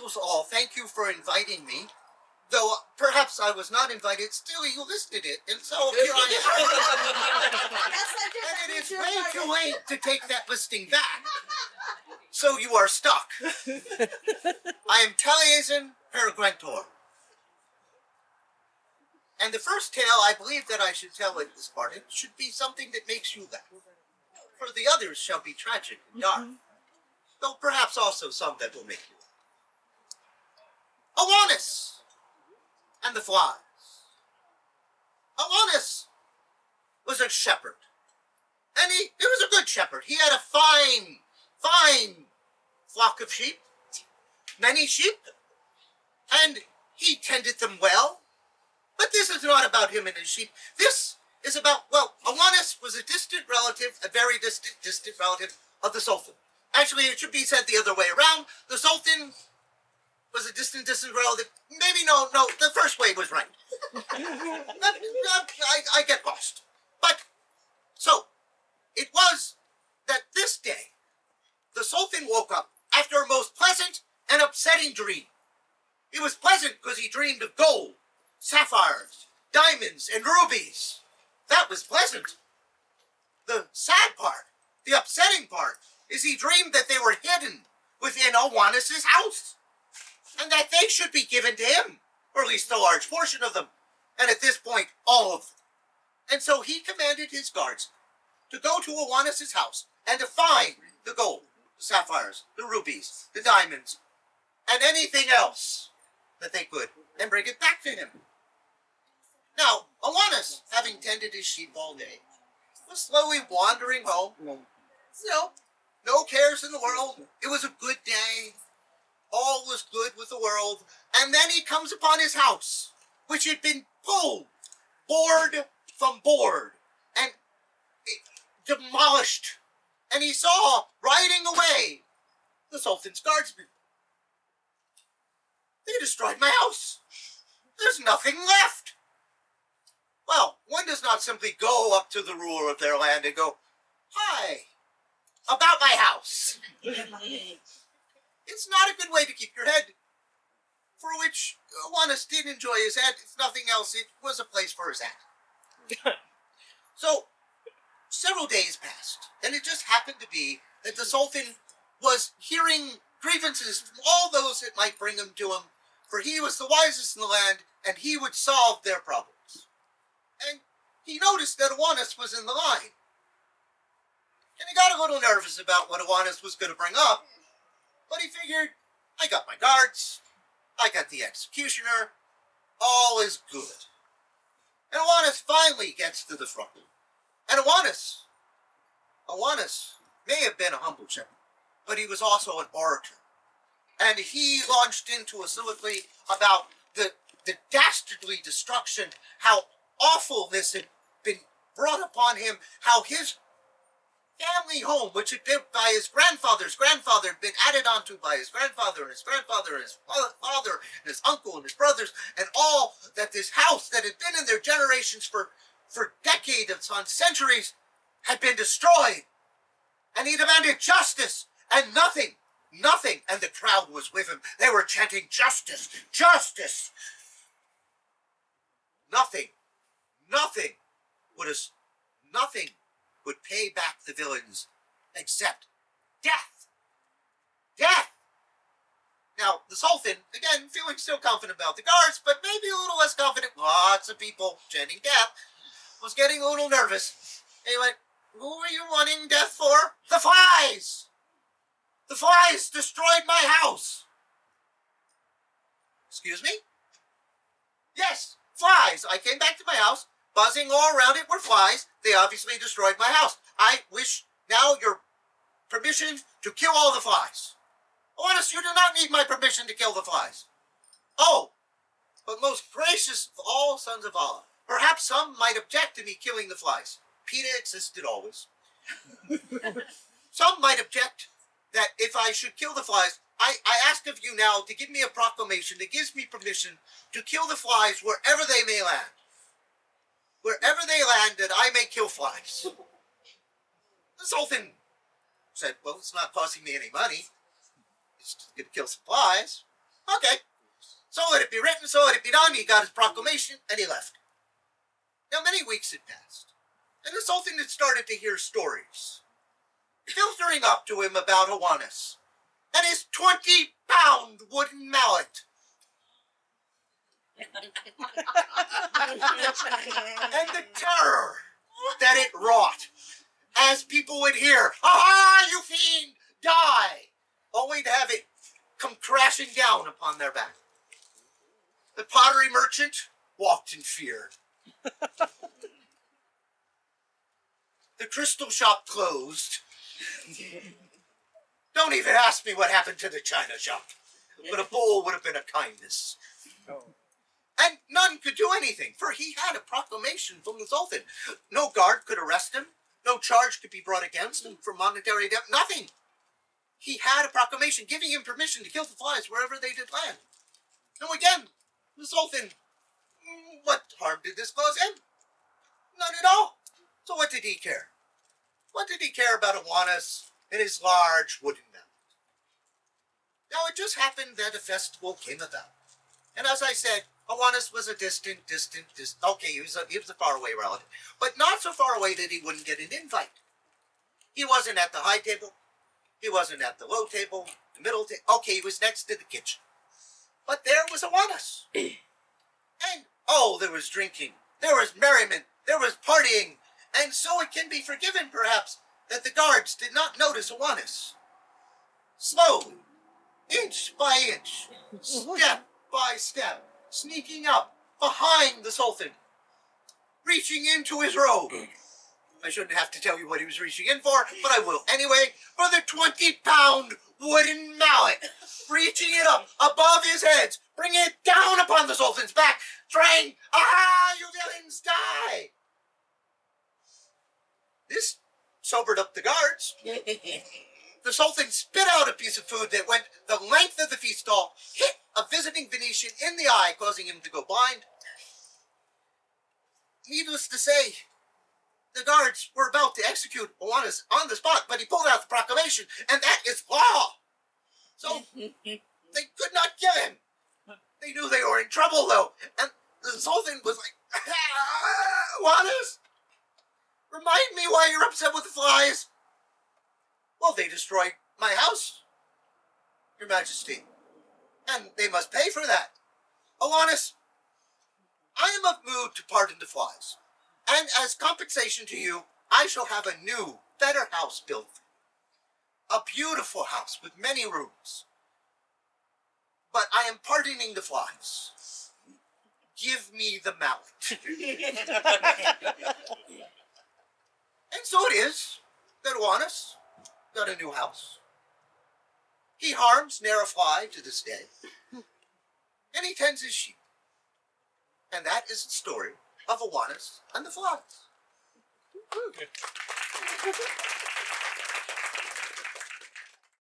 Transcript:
was all. Thank you for inviting me. Though perhaps I was not invited, still you listed it, and so here I am. And it is way too late to take that listing back. So you are stuck. I am Taliesin Peregrinator. And the first tale I believe that I should tell at this party should be something that makes you laugh. For the others shall be tragic and dark, though perhaps also some that will make you laugh. Awanis and the flies. Awanis was a shepherd. And he was a good shepherd. He had a fine flock of sheep. Many sheep. And he tended them well. But this is not about him and his sheep. This is about, well, Awanis was a distant relative, a very distant relative of the Sultan. Actually, it should be said the other way around. The Sultan was a distant relative. Maybe no, the first way was right. I get lost. But, so, it was that this day, the Sultan woke up after a most pleasant and upsetting dream. It was pleasant because he dreamed of gold, sapphires, diamonds, and rubies. That was pleasant. The sad part, the upsetting part, is he dreamed that they were hidden within Awanis' house, and that they should be given to him, or at least a large portion of them, and at this point, all of them. And so he commanded his guards to go to Awanis' house and to find the gold, the sapphires, the rubies, the diamonds, and anything else that they could, and bring it back to him. Now, Awanis, having tended his sheep all day, was slowly wandering home. Still, no cares in the world. It was a good day. All was good with the world. And then he comes upon his house, which had been pulled, board from board, and demolished. And he saw, riding away, the Sultan's guardsmen. They destroyed my house. There's nothing left. Well, one does not simply go up to the ruler of their land and go, "Hi, about my house." It's not a good way to keep your head, for which Awanis did enjoy his head. If nothing else, it was a place for his hat. So, several days passed, and it just happened to be that the Sultan was hearing grievances from all those that might bring them to him, for he was the wisest in the land, and he would solve their problems. And he noticed that Awanis was in the line. And he got a little nervous about what Awanis was going to bring up, but he figured, I got my guards, I got the executioner, all is good. And Awanis finally gets to the front. And Awanis may have been a humble shepherd, but he was also an orator. And he launched into a soliloquy about the dastardly destruction, how awful this had been brought upon him, how his family home, which had been by his grandfather's grandfather, had been added onto by his grandfather and his grandfather and his father and his uncle and his brothers, and all that this house that had been in their generations for decades on centuries had been destroyed. And he demanded justice, and nothing, and the crowd was with him. They were chanting, "Justice, justice." Nothing would pay back the villains except death. Death! Now, the Sultan, again, feeling still confident about the guards, but maybe a little less confident, lots of people chanting death, was getting a little nervous. And he went, "Who are you wanting death for?" "The flies! The flies destroyed my house." "Excuse me?" "Yes, flies. I came back to my house. Buzzing all around it were flies. They obviously destroyed my house. I wish now your permission to kill all the flies." "Awanis, you do not need my permission to kill the flies." "Oh, but most gracious of all sons of Allah, perhaps some might object to me killing the flies." PETA existed always. "Some might object that if I should kill the flies, I ask of you now to give me a proclamation that gives me permission to kill the flies wherever they may land. Wherever they land, that I may kill flies." The Sultan said, "Well, it's not costing me any money. It's going to kill some flies." Okay. So let it be written, so let it be done. He got his proclamation, and he left. Now, many weeks had passed, and the Sultan had started to hear stories filtering up to him about Awanis and his 20-pound wooden mallet. And the terror that it wrought as people would hear, "Aha, you fiend, die!" only to have it come crashing down upon their back. The pottery merchant walked in fear. The crystal shop closed. Don't even ask me what happened to the china shop. But a bowl would have been a kindness. And none could do anything, for he had a proclamation from the Sultan. No guard could arrest him. No charge could be brought against him for monetary debt. Nothing. He had a proclamation giving him permission to kill the flies wherever they did land. Now again, the Sultan, what harm did this cause him? None at all. So what did he care? What did he care about Awanis and his large wooden mallet? Now it just happened that a festival came about. And as I said, Awanis was a distant. Okay, he was a faraway relative. But not so far away that he wouldn't get an invite. He wasn't at the high table. He wasn't at the low table, the middle table. Okay, he was next to the kitchen. But there was Awanis. And, there was drinking. There was merriment. There was partying. And so it can be forgiven, perhaps, that the guards did not notice Awanis. Slowly, inch by inch, step by step, sneaking up behind the Sultan, reaching into his robe. I shouldn't have to tell you what he was reaching in for, but I will anyway, for the 20-pound wooden mallet, reaching it up above his head, bringing it down upon the Sultan's back, saying, "Aha, you villains, die!" This sobered up the guards. The Sultan spit out a piece of food that went the length of the feast stall, hit a visiting Venetian in the eye, causing him to go blind. Needless to say, the guards were about to execute Awanis on the spot, but he pulled out the proclamation, and that is law. So they could not kill him. They knew they were in trouble, though, and the Sultan was like, "Awanis, remind me why you're upset with the flies." "Well, they destroyed my house, Your Majesty, and they must pay for that. Awanis, I am of mood to pardon the flies, and as compensation to you, I shall have a new, better house built for you. A beautiful house with many rooms. But I am pardoning the flies. Give me the mallet." And so it is that Awanis got a new house. He harms ne'er a fly to this day. And he tends his sheep. And that is the story of Awanis and the flies.